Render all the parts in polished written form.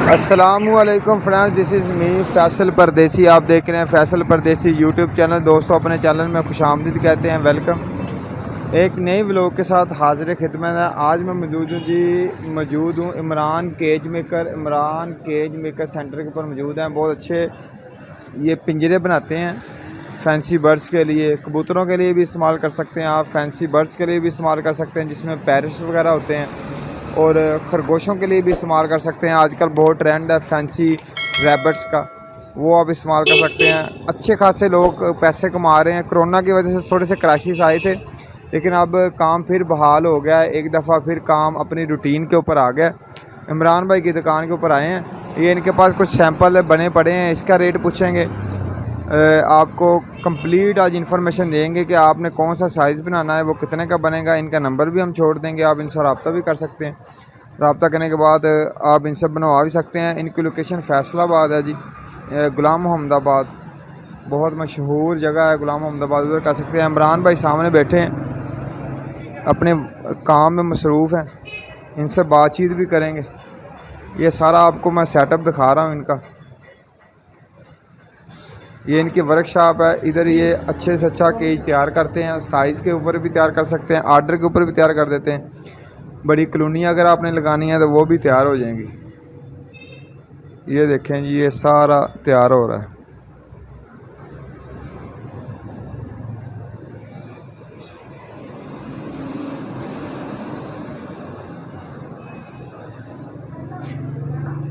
अस्सलामुअलैकुम friends, this is me Faisal परदेसी। आप देख रहे हैं फैसल परदेसी यूट्यूब चैनल। दोस्तों, अपने चैनल में खुशामदीद कहते हैं, वेलकम। एक नए व्लॉग के साथ हाजिर खिदमत है। आज मैं मौजूद हूँ इमरान केज मेकर सेंटर के ऊपर मौजूद हैं। बहुत अच्छे ये पिंजरे बनाते हैं फैंसी बर्ड्स के लिए, कबूतरों के लिए भी इस्तेमाल कर सकते हैं आप, फैंसी बर्ड्स के लिए भी इस्तेमाल कर सकते हैं जिसमें पैरट्स वगैरह होते हैं, और खरगोशों के लिए भी इस्तेमाल कर सकते हैं। आजकल बहुत ट्रेंड है फैंसी रैबिट्स का, वो आप इस्तेमाल कर सकते हैं। अच्छे खासे लोग पैसे कमा रहे हैं। कोरोना की वजह से थोड़े से क्राइसिस आए थे, लेकिन अब काम फिर बहाल हो गया है। एक दफ़ा फिर काम अपनी रूटीन के ऊपर आ गया। इमरान भाई की दुकान के ऊपर आए हैं। ये इनके पास कुछ सैंपल बने पड़े हैं, इसका रेट पूछेंगे, आपको कंप्लीट आज इन्फॉर्मेशन देंगे कि आपने कौन सा साइज़ बनाना है, वो कितने का बनेगा। इनका नंबर भी हम छोड़ देंगे, आप इनसे रब्ता भी कर सकते हैं। रब्ता करने के बाद आप इनसे बनवा भी सकते हैं। इनकी लोकेशन फैसलाबाद है जी, गुलाम मोहम्मदाबाद, बहुत मशहूर जगह है गुलाम मोहम्मदाबाद, उधर कर सकते हैं। इमरान भाई सामने बैठे हैं, अपने काम में मसरूफ़ हैं, इनसे बातचीत भी करेंगे। ये सारा आपको मैं सेटअप दिखा रहा हूँ इनका। ये इनकी वर्कशॉप है। इधर ये अच्छे से अच्छा केज तैयार करते हैं, साइज़ के ऊपर भी तैयार कर सकते हैं, आर्डर के ऊपर भी तैयार कर देते हैं। बड़ी कॉलोनियाँ अगर आपने लगानी है तो वो भी तैयार हो जाएंगी। ये देखें जी, ये सारा तैयार हो रहा है।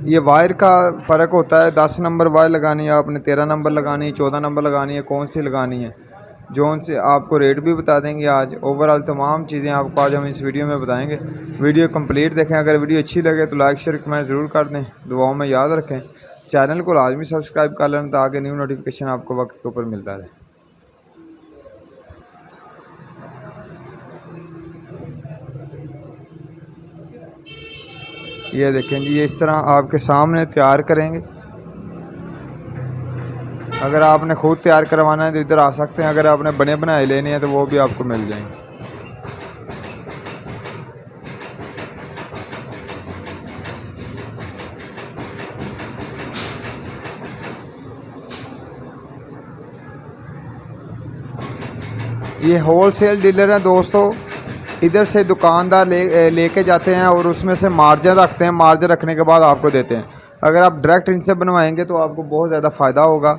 ये वायर का फ़र्क होता है, 10 नंबर वायर लगानी है आपने, 13 नंबर लगानी है, 14 नंबर लगानी है, कौन सी लगानी है, जो उनसे आपको रेट भी बता देंगे आज। ओवरऑल तमाम चीज़ें आपको आज हम इस वीडियो में बताएंगे। वीडियो कंप्लीट देखें। अगर वीडियो अच्छी लगे तो लाइक शेयर कमेंट ज़रूर कर दें, दुआओं में याद रखें। चैनल को लाजमी सब्सक्राइब कर लें ताकि न्यू नोटिफिकेशन आपको वक्त के ऊपर मिलता रहे। ये देखें जी, ये इस तरह आपके सामने तैयार करेंगे। अगर आपने खुद तैयार करवाना है तो इधर आ सकते हैं, अगर आपने बने बनाए लेने हैं तो वो भी आपको मिल जाएंगे। ये होलसेल डीलर हैं दोस्तों। इधर से दुकानदार लेके जाते हैं और उसमें से मार्जिन रखते हैं, मार्जिन रखने के बाद आपको देते हैं। अगर आप डायरेक्ट इनसे बनवाएंगे तो आपको बहुत ज़्यादा फ़ायदा होगा।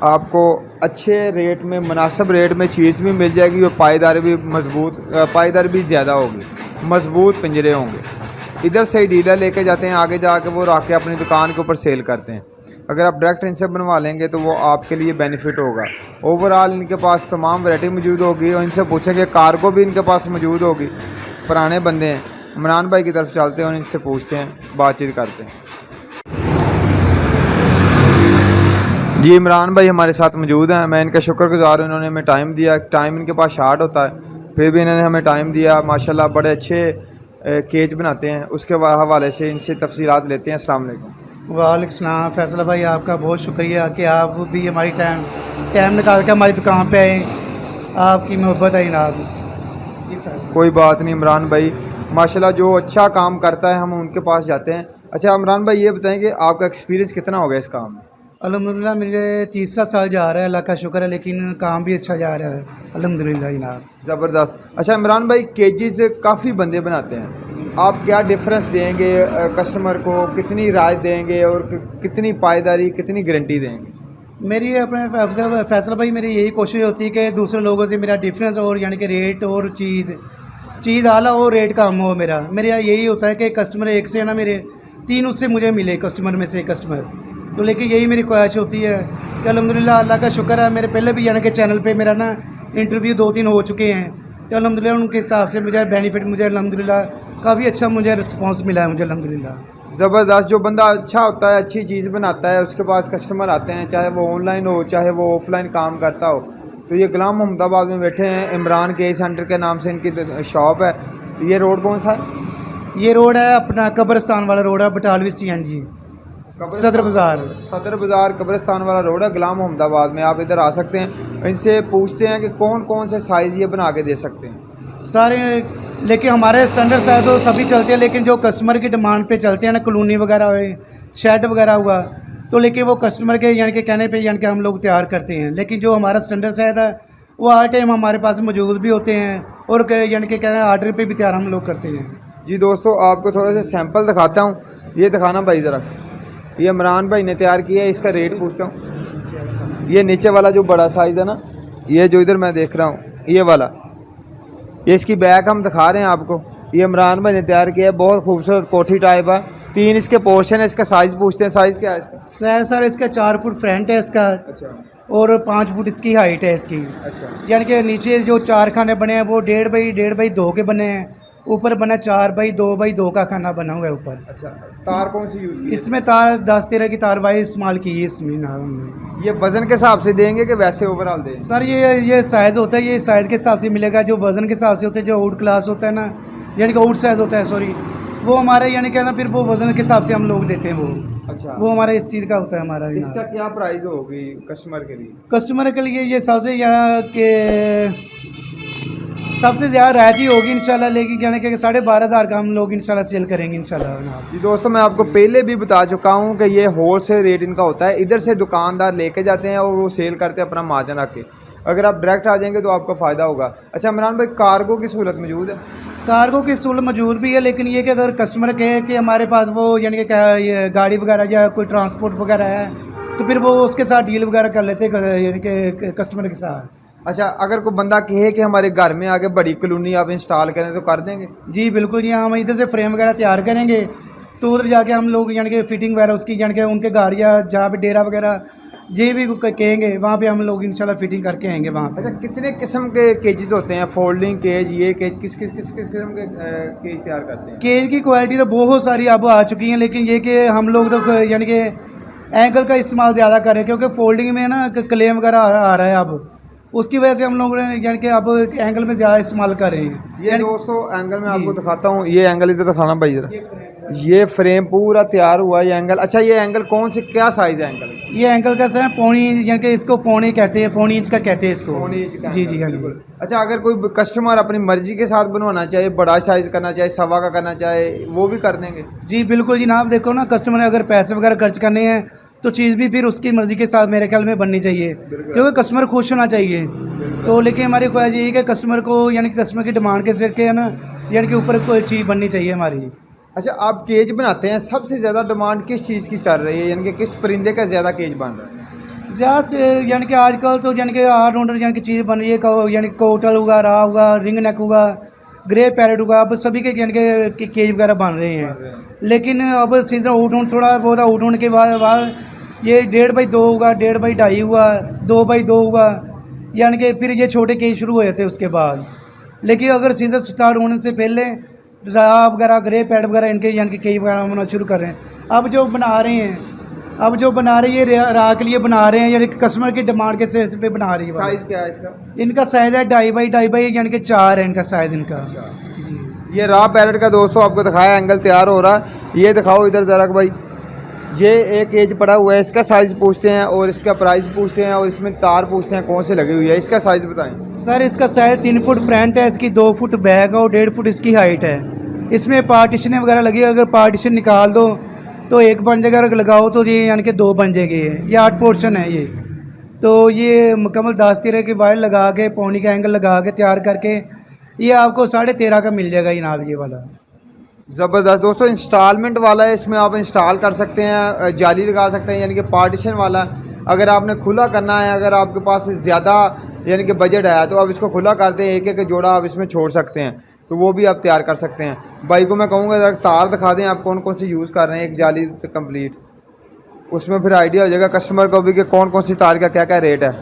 आपको अच्छे रेट में, मुनासिब रेट में चीज़ भी मिल जाएगी और पायदार भी ज़्यादा होगी, मज़बूत पिंजरे होंगे। इधर से ही डीलर लेके जाते हैं, आगे जाके वो रख के अपनी दुकान के ऊपर सेल करते हैं। अगर आप डायरेक्ट इनसे बनवा लेंगे तो वो आपके लिए बेनिफिट होगा। ओवरऑल इनके पास तमाम वैरायटी मौजूद होगी और इनसे पूछेंगे, कार्गो भी इनके पास मौजूद होगी। पुराने बंदे हैं। इमरान भाई की तरफ चलते हैं और इनसे पूछते हैं, बातचीत करते हैं। जी, इमरान भाई हमारे साथ मौजूद हैं। मैं इनका शुक्रगुज़ार हूँ, इन्होंने हमें टाइम दिया। टाइम इनके पास शार्ट होता है, फिर भी इन्होंने हमें टाइम दिया। माशाल्लाह बड़े अच्छे केज बनाते हैं। उसके हवाले से इनसे तफसीलात लेते हैं। अस्सलाम वालेकुम। वालेकुम सलाम। फैसला भाई, आपका बहुत शुक्रिया कि आप भी हमारी टाइम निकाल के हमारी दुकान पे आए। आपकी मोहब्बत है जनाब। कोई बात नहीं इमरान भाई, माशाल्लाह जो अच्छा काम करता है हम उनके पास जाते हैं। अच्छा इमरान भाई, ये बताएं कि आपका एक्सपीरियंस कितना हो गया इस काम में? अल्हम्दुलिल्लाह मेरे तीसरा साल जा रहा है, अल्लाह का शुक्र है, लेकिन काम भी अच्छा जा रहा है अल्हम्दुलिल्लाह जनाब। ज़बरदस्त। अच्छा इमरान भाई, केजी से काफ़ी बंदे बनाते हैं, आप क्या डिफरेंस देंगे कस्टमर को, कितनी राय देंगे और कितनी पायदारी, कितनी गारंटी देंगे? मेरी अपने फैसला भाई, मेरी यही कोशिश होती है कि दूसरे लोगों से मेरा डिफरेंस और यानी कि रेट और चीज़ आला और रेट कम हो। मेरा यही होता है कि कस्टमर एक से ना, मेरे 3 उससे मुझे मिले कस्टमर में से कस्टमर। तो लेकिन यही मेरी ख्वाहिश होती है कि अल्हम्दुलिल्लाह अल्लाह का शुक्र है, मेरे पहले भी यानी कि चैनल पे मेरा ना इंटरव्यू 2-3 हो चुके हैं। तो अल्हम्दुलिल्लाह उनके हिसाब से मुझे बेनिफिट, मुझे अल्हम्दुलिल्लाह काफ़ी अच्छा मुझे रिस्पांस मिला है मुझे अल्हम्दुलिल्लाह। ज़बरदस्त। जो बंदा अच्छा होता है, अच्छी चीज़ बनाता है, उसके पास कस्टमर आते हैं, चाहे वो ऑनलाइन हो चाहे वो ऑफलाइन काम करता हो। तो ये गुलाम मोहम्मदाबाद में बैठे हैं, इमरान के सेंटर के नाम से इनकी शॉप है। ये रोड कौन सा है? ये रोड है अपना कब्रिस्तान वाला रोड है, बटालवी CNG सदर बाज़ार कब्रिस्तान वाला रोड है गुलाम मोहम्मदाबाद में। आप इधर आ सकते हैं, इनसे पूछते हैं कि कौन कौन से साइज़ ये बना के दे सकते हैं सारे। लेकिन हमारे स्टैंडर्ड साइज तो सभी चलते हैं, लेकिन जो कस्टमर की डिमांड पे चलते हैं ना, कॉलोनी वगैरह हुए शेड वगैरह हुआ, तो लेकिन वो कस्टमर के यानी कि कहने पे यानी कि हम लोग तैयार करते हैं। लेकिन जो हमारा स्टैंडर्ड शायद है वो हर टाइम हमारे पास मौजूद भी होते हैं और यानी कि कहना आर्डर पे भी तैयार हम लोग करते हैं। जी दोस्तों, आपको थोड़ा सा सैंपल दिखाता हूँ, ये दिखाना भाई ज़रा। ये इमरान भाई ने तैयार किया है, इसका रेट पूछता हूँ। ये नीचे वाला जो बड़ा साइज़ है ना, ये जो इधर मैं देख रहा हूँ, ये वाला, ये इसकी बैक हम दिखा रहे हैं आपको। ये इमरान भाई ने तैयार किया है, बहुत खूबसूरत कोठी टाइप है। 3 इसके पोर्शन है। इसका साइज़ पूछते हैं, साइज़ क्या है इसका? सर इसका 4 फुट फ्रंट है इसका, अच्छा और 5 फुट इसकी हाइट है इसकी। अच्छा यानी कि नीचे जो 4 खाने बने हैं वो 1.5 बाई 2 के बने हैं, ऊपर बना 4 बाई 2 का खाना बना हुआ है ऊपर। अच्छा, तार कौन सी यूज़ की? इसमें तार 10-13 की तार वाई इस्तेमाल की है इसमें ना हमने। ये वज़न के हिसाब से देंगे कि वैसे ओवरऑल देंगे? सर ये साइज़ होता है, ये साइज़ के हिसाब से मिलेगा। जो वज़न के हिसाब से होता है, जो आउट क्लास होता है ना, यानी कि आउट साइज़ होता है, सॉरी, वो हमारे यानी कि ना फिर वो वज़न के हिसाब से हम लोग देते हैं वो। अच्छा, वो हमारे इस चीज़ का होता है हमारा। इसका क्या प्राइस होगी कस्टमर के लिए? कस्टमर के लिए ये सबसे सबसे ज़्यादा रायती होगी इंशाल्लाह, लेकिन यानी कि 12,500 का हम लोग इंशाल्लाह सेल करेंगे इंशाल्लाह। जी दोस्तों, मैं आपको पहले भी बता चुका हूँ कि ये होल सेल रेट इनका होता है। इधर से दुकानदार लेके जाते हैं और वो सेल करते हैं अपना मार्जिन रख के। अगर आप डायरेक्ट आ जाएंगे तो आपका फ़ायदा होगा। अच्छा इमरान भाई, कार्गो की सहूलत मौजूद है? कार्गो की सहूलत मौजूद भी है, लेकिन ये कि अगर कस्टमर कहे कि हमारे पास वो यानी कि क्या ये गाड़ी वगैरह या कोई ट्रांसपोर्ट वगैरह है, तो फिर वो उसके साथ डील वगैरह कर लेते हैं यानी कि कस्टमर के साथ। अच्छा, अगर कोई बंदा कहे कि हमारे घर में आके बड़ी कॉलोनी आप इंस्टॉल करें तो कर देंगे? जी बिल्कुल जी, हम इधर से फ्रेम वगैरह तैयार करेंगे, तो उधर जाके हम लोग यानी कि फिटिंग वगैरह उसकी यानी कि उनके गाड़ी या जहाँ पे डेरा वगैरह ये भी कहेंगे वहाँ पे हम लोग इंशाल्लाह फिटिंग करके आएंगे वहाँ पे। अच्छा, कितने किस्म के केजेस होते हैं? फोल्डिंग केज, ये केज, किस किस्म के केज तैयार करते हैं? केज की क्वालिटी तो बहुत सारी अब आ चुकी हैं, लेकिन ये कि हम लोग तो यानी कि एंगल का इस्तेमाल ज़्यादा कर रहे हैं, क्योंकि फोल्डिंग में ना क्लेम वगैरह आ रहा है अब, उसकी वजह से हम लोग यानी कि अब एंगल में ज़्यादा इस्तेमाल कर रहे हैं। ये दोस्तों एंगल में आपको दिखाता हूँ। ये एंगल इधर दिखाना भाई जरा। ये फ्रेम पूरा तैयार हुआ है, ये एंगल। अच्छा, ये एंगल कौन से, क्या साइज़ है एंगल? ये एंगल का सर पौनी, यानी कि इसको पौनी कहते हैं, पौनी इंच का कहते हैं इसको। पौने इंच का जी एंगल, जी हाँ बिल्कुल। अच्छा, अगर कोई कस्टमर अपनी मर्जी के साथ बनवाना चाहे, बड़ा साइज़ करना चाहे, सवा का करना चाहे, वो भी कर देंगे? जी बिल्कुल जनाब, देखो ना, कस्टमर ने अगर पैसे वगैरह खर्च करने हैं तो चीज़ भी फिर उसकी मर्ज़ी के साथ मेरे ख्याल में बननी चाहिए, क्योंकि कस्टमर खुश होना चाहिए। तो लेकिन हमारी ख्वाहिश यही है कि कस्टमर को यानी कि कस्टमर की डिमांड के सिर के है ना, यानी कि ऊपर कोई चीज़ बननी चाहिए हमारी। अच्छा, आप केज बनाते हैं, सबसे ज़्यादा डिमांड किस चीज़ की चल रही है, यानी कि किस परिंदे का ज़्यादा केज बन रहा है? ज़्यादा से यानी कि आजकल तो यानी कि ऑलराउंडर यानी कि चीज़ बन रही है, यानी कोटल हुआ, रा हुआ, रिंग नेक हुआ, ग्रे पैरेट हुआ, अब सभी के यानी कि केज वगैरह बन रहे हैं। लेकिन अब सीजन आउट होने थोड़ा बहुत आउट होने के बाद ये 1.5 बाई 2 हुआ, 1.5 बाई 2.5 हुआ, 2 बाई 2 हुआ, यानी कि फिर ये छोटे केज शुरू हो जाते हैं उसके बाद। लेकिन अगर सीज़न स्टार्ट होने से पहले रा वगैरह, ग्रे पैड वगैरह, इनके यानी कि केज वगैरह बनाना शुरू कर रहे हैं। अब जो बना रहे हैं रा के लिए बना रहे हैं, यानी कि कस्टमर की डिमांड के सिर पे बना रही है। साइज़ क्या है इसका? इनका साइज़ है 2.5 बाई यानी कि 4 है इनका साइज़ इनका। जी ये रा पैरेट का दोस्तों आपको दिखाया, एंगल तैयार हो रहा है। ये दिखाओ इधर ज़रा भाई। ये एक केज पड़ा हुआ है, इसका साइज़ पूछते हैं और इसका प्राइस पूछते हैं और इसमें तार पूछते हैं कौन से लगी हुई है। इसका साइज़ बताएं सर। इसका साइज़ 3 फुट फ्रंट है, इसकी 2 फुट बैक है और 1.5 फुट इसकी हाइट है। इसमें पार्टीशन वगैरह लगी है, अगर पार्टीशन निकाल दो तो एक बन जाएगा, अगर लगाओ तो ये यानी कि 2 बन जाएंगे। ये 8 पोर्शन है ये। तो ये मुकम्मल 10-13 की वायर लगा के, पौनी का एंगल लगा के तैयार करके ये आपको 13.5 का मिल जाएगा जनाब ये वाला। ज़बरदस्त दोस्तों, इंस्टॉलमेंट वाला है, इसमें आप इंस्टॉल कर सकते हैं, जाली लगा सकते हैं, यानी कि पार्टीशन वाला। अगर आपने खुला करना है, अगर आपके पास ज़्यादा यानी कि बजट है, तो आप इसको खुला कर दें, एक एक जोड़ा आप इसमें छोड़ सकते हैं, तो वो भी आप तैयार कर सकते हैं। भाई को मैं कहूँगा ज़रा तार दिखा दें आप कौन कौन सी यूज़ कर रहे हैं, एक जाली कंप्लीट, उसमें फिर आइडिया हो जाएगा कस्टमर को भी कि कौन कौन सी तार का क्या क्या रेट है,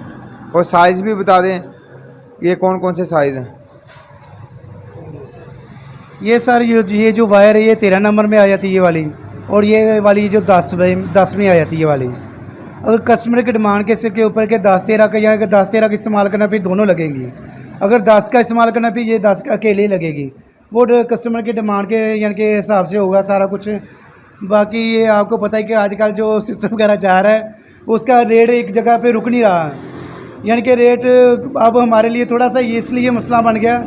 और साइज़ भी बता दें ये कौन कौन से साइज़ हैं। ये सर ये जो वायर है ये 13 नंबर में आ जाती है ये वाली, और ये वाली जो 10 में आ जाती है ये वाली। अगर कस्टमर की डिमांड के सिर के ऊपर के 10-13 का, या 10-13 का इस्तेमाल करना फिर दोनों लगेंगी। अगर 10 का इस्तेमाल करना फिर ये 10 का अकेले ही लगेगी। वो कस्टमर की डिमांड के यानी के हिसाब से होगा सारा कुछ। बाकी ये आपको पता है कि आजकल जो सिस्टम वगैरह जा रहा है उसका रेट एक जगह पे रुक नहीं रहा, यानी कि रेट अब हमारे लिए थोड़ा सा इसलिए मसला बन गया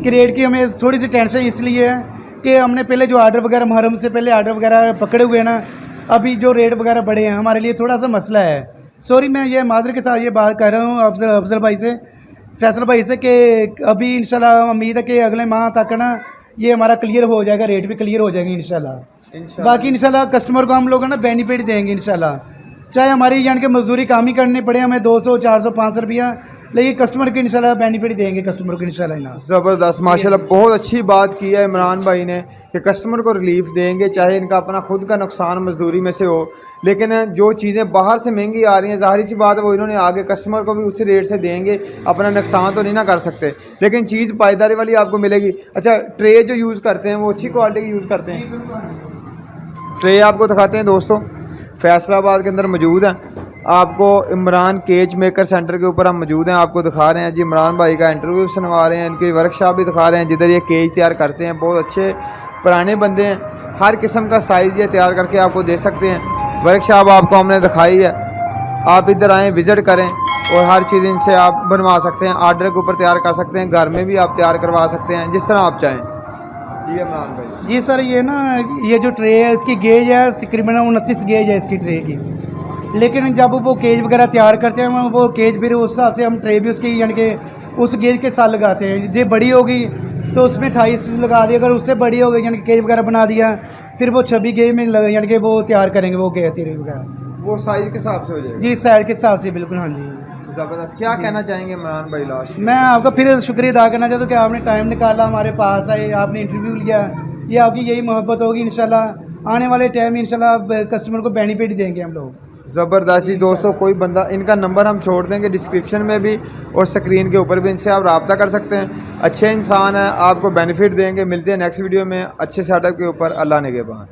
कि रेट की हमें थोड़ी सी टेंशन इसलिए है कि हमने पहले जो आर्डर वगैरह मुहर्रम से पहले आर्डर वगैरह पकड़े हुए हैं ना, अभी जो रेट वगैरह बढ़े हैं हमारे लिए थोड़ा सा मसला है। सॉरी, मैं ये माजर के साथ ये बात कर रहा हूँ अफजल भाई से, फैसल भाई से, कि अभी इंशाल्लाह उम्मीद है कि अगले माह तक ना ये हमारा क्लियर हो जाएगा, रेट भी क्लियर हो जाएंगे इंशाल्लाह। बाकी इंशाल्लाह कस्टमर को हम लोग ना बेनिफिट देंगे इंशाल्लाह, चाहे हमारी यानी कि मजदूरी काम ही करनी पड़े हमें 200 400 500 रुपया, लेकिन कस्टमर को इंशाल्लाह बेनिफिट देंगे कस्टमर को इंशाल्लाह ना। ज़बरदस्त, माशाल्लाह बहुत अच्छी बात की है इमरान भाई ने कि कस्टमर को रिलीफ देंगे, चाहे इनका अपना खुद का नुकसान मजदूरी में से हो, लेकिन जो चीज़ें बाहर से महंगी आ रही हैं ज़ाहिर सी बात है वो इन्होंने आगे कस्टमर को भी उसी रेट से देंगे, अपना नुकसान तो नहीं ना कर सकते, लेकिन चीज़ पायदारी वाली आपको मिलेगी। अच्छा, ट्रे जो यूज़ करते हैं वो अच्छी क्वालिटी की यूज़ करते हैं। ट्रे आपको दिखाते हैं दोस्तों, फैसलाबाद के अंदर मौजूद है। आपको इमरान केज मेकर सेंटर के ऊपर हम मौजूद हैं, आपको दिखा रहे हैं जी इमरान भाई का इंटरव्यू सुनवा रहे हैं, इनकी वर्कशॉप भी दिखा रहे हैं जिधर ये केज तैयार करते हैं। बहुत अच्छे पुराने बंदे हैं, हर किस्म का साइज़ ये तैयार करके आपको दे सकते हैं। वर्कशॉप आपको हमने दिखाई है, आप इधर आएँ, विज़िट करें और हर चीज़ इनसे आप बनवा सकते हैं, आर्डर के ऊपर तैयार कर सकते हैं, घर में भी आप तैयार करवा सकते हैं जिस तरह आप चाहें। जी इमरान भाई। जी सर, ये ना ये जो ट्रे है इसकी गेज है तकरीबन 29 गेज है इसकी ट्रे की, लेकिन जब वो केज वगैरह तैयार करते हैं वो केज फिर उस हिसाब से हम ट्रे भी उसकी यानी कि उस गेज के साथ लगाते हैं। ये बड़ी होगी तो उसमें 28 लगा दी, अगर उससे बड़ी हो गई यानी कि केज वगैरह बना दिया फिर वो 26 गेज में यानी कि वो तैयार करेंगे वो गेज तेरे वगैरह, वो साइज़ के हिसाब से हो जाएगा। जी साइज के हिसाब से बिल्कुल। हाँ जी, ज़बरदस्त। क्या कहना चाहेंगे इमरान भाई लास्ट? मैं आपका फिर शुक्रिया अदा करना चाहता हूँ कि आपने टाइम निकाला, हमारे पास आए, आपने इंटरव्यू लिया, ये आपकी यही मोहब्बत होगी इंशाल्लाह। आने वाले टाइम इंशाल्लाह कस्टमर को बेनिफिट देंगे हम लोग। ज़बरदस्त जी दोस्तों, कोई बंदा, इनका नंबर हम छोड़ देंगे डिस्क्रिप्शन में भी और स्क्रीन के ऊपर भी, इनसे आप रब्ता कर सकते हैं। अच्छे इंसान हैं, आपको बेनिफिट देंगे। मिलते हैं नेक्स्ट वीडियो में अच्छे सेटअप के ऊपर। अल्लाह निगहबान।